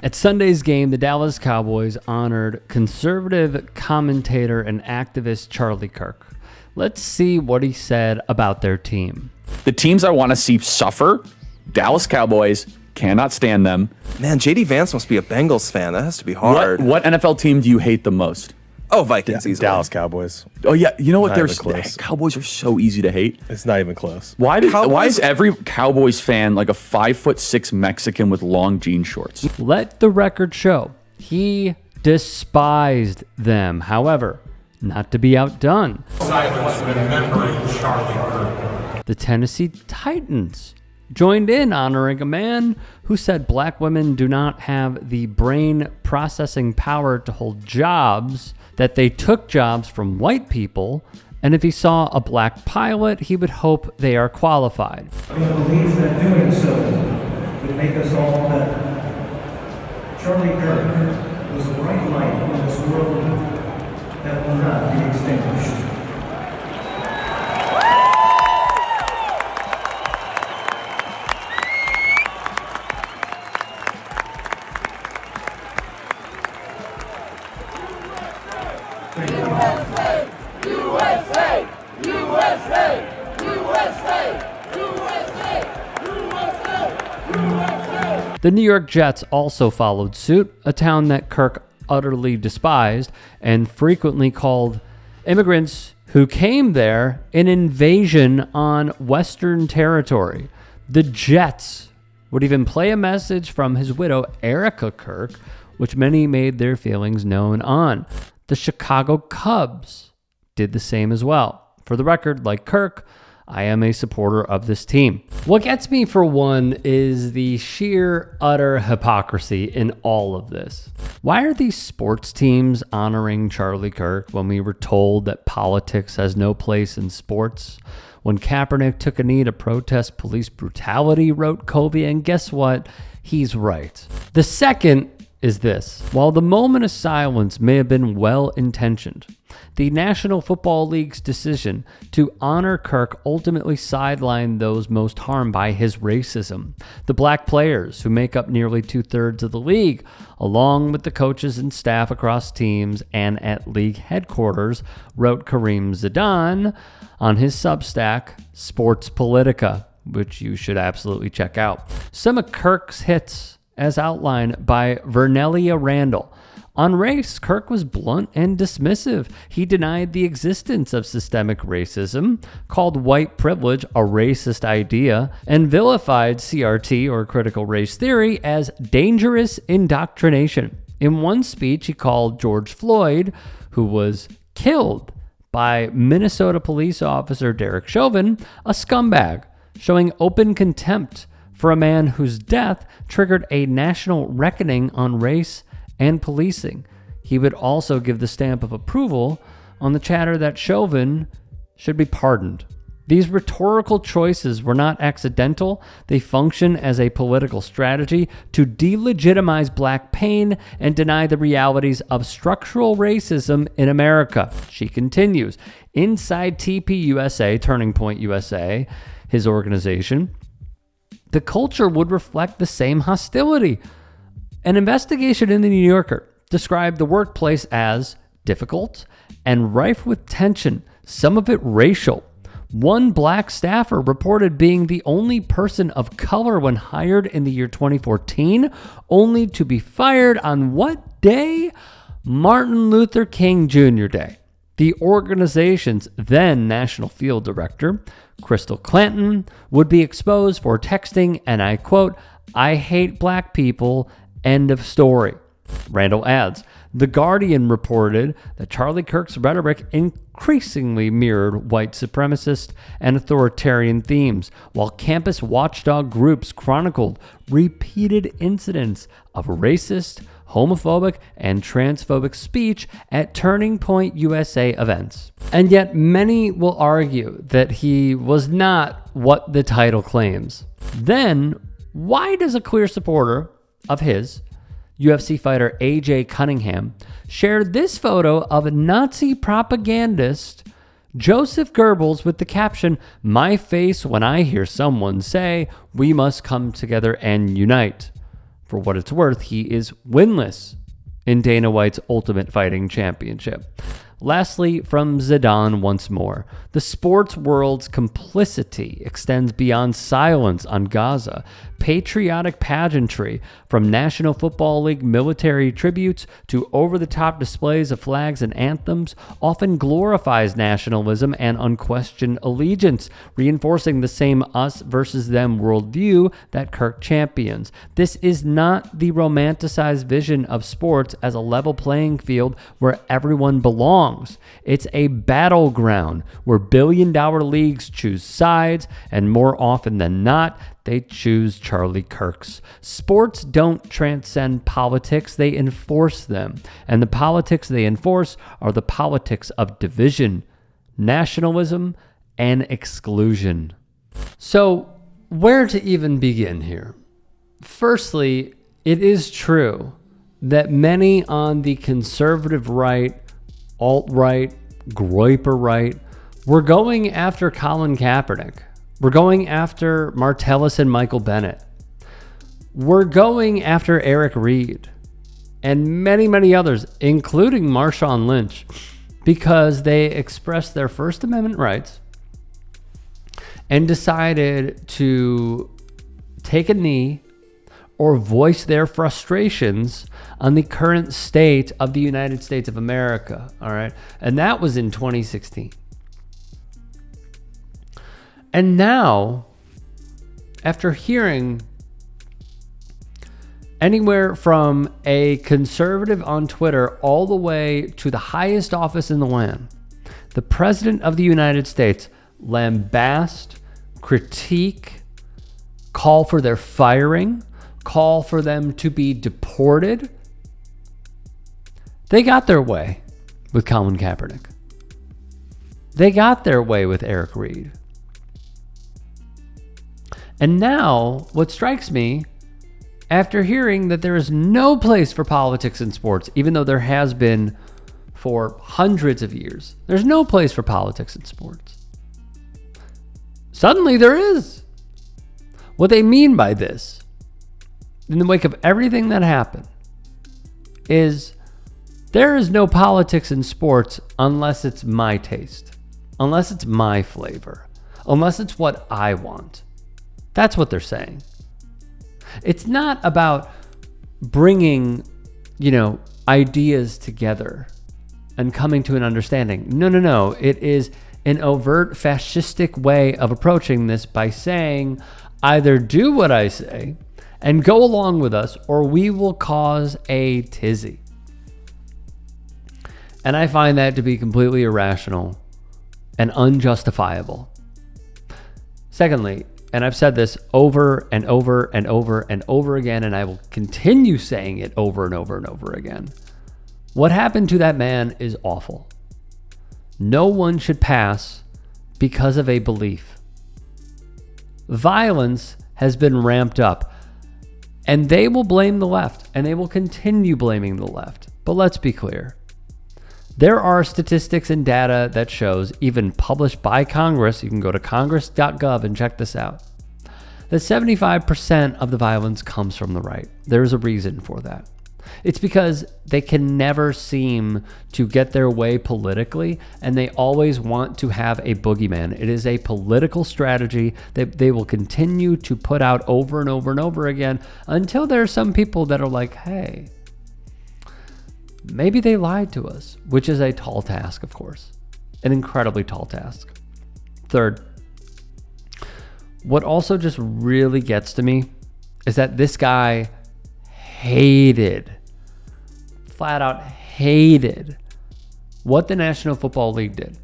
At Sunday's game, the Dallas Cowboys honored conservative commentator and activist Charlie Kirk. Let's see what he said about their team. The teams I want to see suffer, Dallas Cowboys, cannot stand them. Man, JD Vance must be a Bengals fan. That has to be hard. What NFL team do you hate the most? Oh, Vikings easily. Dallas Cowboys. Oh, yeah. You know what? Not even close. Cowboys are so easy to hate. It's not even close. Why is every Cowboys fan like a 5'6" Mexican with long jean shorts? Let the record show he despised them. However, not to be outdone, Silence remembering Charlie Kirk. the Tennessee Titans joined in honoring a man who said black women do not have the brain processing power to hold jobs, that they took jobs from white people, and if he saw a black pilot, he would hope they are qualified. He believes that doing so would make us all better. Charlie Kirk was a bright light in this world that will not be extinguished. USA! USA! USA! USA! USA! USA! The New York Jets also followed suit, a town that Kirk utterly despised and frequently called immigrants who came there an invasion on Western territory. The Jets would even play a message from his widow, Erica Kirk, which many made their feelings known on. The Chicago Cubs did the same as well. For the record, like Kirk, I am a supporter of this team. What gets me, for one, is the sheer, utter hypocrisy in all of this. Why are these sports teams honoring Charlie Kirk when we were told that politics has no place in sports? When Kaepernick took a knee to protest police brutality, wrote Kobe, and guess what? He's right. The second is this. While the moment of silence may have been well-intentioned, the National Football League's decision to honor Kirk ultimately sidelined those most harmed by his racism. The black players, who make up nearly 2/3 of the league, along with the coaches and staff across teams and at league headquarters, wrote Kareem Zidane on his Substack, Sports Politica, which you should absolutely check out. Some of Kirk's hits, as outlined by Vernelia Randall. On race, Kirk was blunt and dismissive. He denied the existence of systemic racism, called white privilege a racist idea, and vilified CRT, or critical race theory, as dangerous indoctrination. In one speech, he called George Floyd, who was killed by Minnesota police officer Derek Chauvin, a scumbag, showing open contempt for a man whose death triggered a national reckoning on race and policing. He would also give the stamp of approval on the chatter that Chauvin should be pardoned. These rhetorical choices were not accidental. They function as a political strategy to delegitimize black pain and deny the realities of structural racism in America. She continues. Inside TPUSA, Turning Point USA, his organization, the culture would reflect the same hostility. An investigation in the New Yorker described the workplace as difficult and rife with tension, some of it racial. One black staffer reported being the only person of color when hired in the year 2014, only to be fired on what day? Martin Luther King Jr. Day. The organization's then national field director, Crystal Clanton, would be exposed for texting, and I quote, "I hate black people, end of story." Randall adds, The Guardian reported that Charlie Kirk's rhetoric increasingly mirrored white supremacist and authoritarian themes, while campus watchdog groups chronicled repeated incidents of racist, homophobic, and transphobic speech at Turning Point USA events. And yet many will argue that he was not what the title claims. Then, why does a clear supporter of his, UFC fighter AJ Cunningham, share this photo of a Nazi propagandist Joseph Goebbels with the caption, "My face when I hear someone say we must come together and unite"? For what it's worth, he is winless in Dana White's Ultimate Fighting Championship. Lastly, from Zidane once more, the sports world's complicity extends beyond silence on Gaza. Patriotic pageantry, from National Football League military tributes to over-the-top displays of flags and anthems, often glorifies nationalism and unquestioned allegiance, reinforcing the same us versus them worldview that Kirk champions. This is not the romanticized vision of sports as a level playing field where everyone belongs. It's a battleground where billion-dollar leagues choose sides, and more often than not, they choose Charlie Kirk's. Sports don't transcend politics, they enforce them. And the politics they enforce are the politics of division, nationalism, and exclusion. So, where to even begin here? Firstly, it is true that many on the conservative right, alt-right, Groiper right, were going after Colin Kaepernick. We're going after Martellus and Michael Bennett. We're going after Eric Reed and many, many others, including Marshawn Lynch, because they expressed their First Amendment rights and decided to take a knee or voice their frustrations on the current state of the United States of America. All right. And that was in 2016. And now, after hearing anywhere from a conservative on Twitter all the way to the highest office in the land, the President of the United States lambast, critique, call for their firing, call for them to be deported, they got their way with Colin Kaepernick. They got their way with Eric Reed. And now, what strikes me, after hearing that there is no place for politics in sports, even though there has been for hundreds of years, there's no place for politics in sports. Suddenly there is. What they mean by this, in the wake of everything that happened, is there is no politics in sports unless it's my taste, unless it's my flavor, unless it's what I want. That's what they're saying. It's not about bringing, ideas together and coming to an understanding. No. It is an overt fascistic way of approaching this by saying, either do what I say and go along with us, or we will cause a tizzy. And I find that to be completely irrational and unjustifiable. Secondly, and I've said this over and over and over and over again, and I will continue saying it over and over and over again. What happened to that man is awful. No one should pass because of a belief. Violence has been ramped up, and they will blame the left, and they will continue blaming the left. But let's be clear. There are statistics and data that shows, even published by Congress, you can go to congress.gov and check this out, that 75% of the violence comes from the right. There's a reason for that. It's because they can never seem to get their way politically, and they always want to have a boogeyman. It is a political strategy that they will continue to put out over and over and over again until there are some people that are like, hey, maybe they lied to us, which is a tall task, of course, an incredibly tall task. Third, what also just really gets to me is that this guy flat out hated what the National Football League did.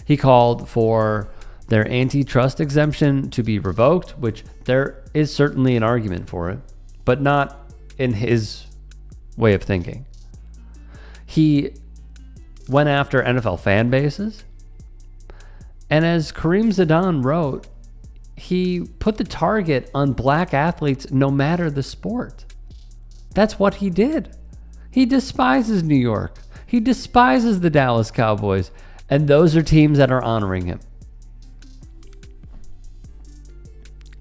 He called for their antitrust exemption to be revoked, which there is certainly an argument for it, but not in his way of thinking. He went after NFL fan bases. And as Kareem Zidane wrote, he put the target on black athletes no matter the sport. That's what he did. He despises New York. He despises the Dallas Cowboys. And those are teams that are honoring him.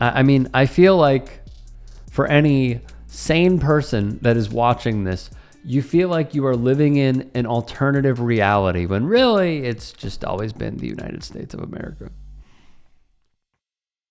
I mean, I feel like for any sane person that is watching this, you feel like you are living in an alternative reality when really it's just always been the United States of America.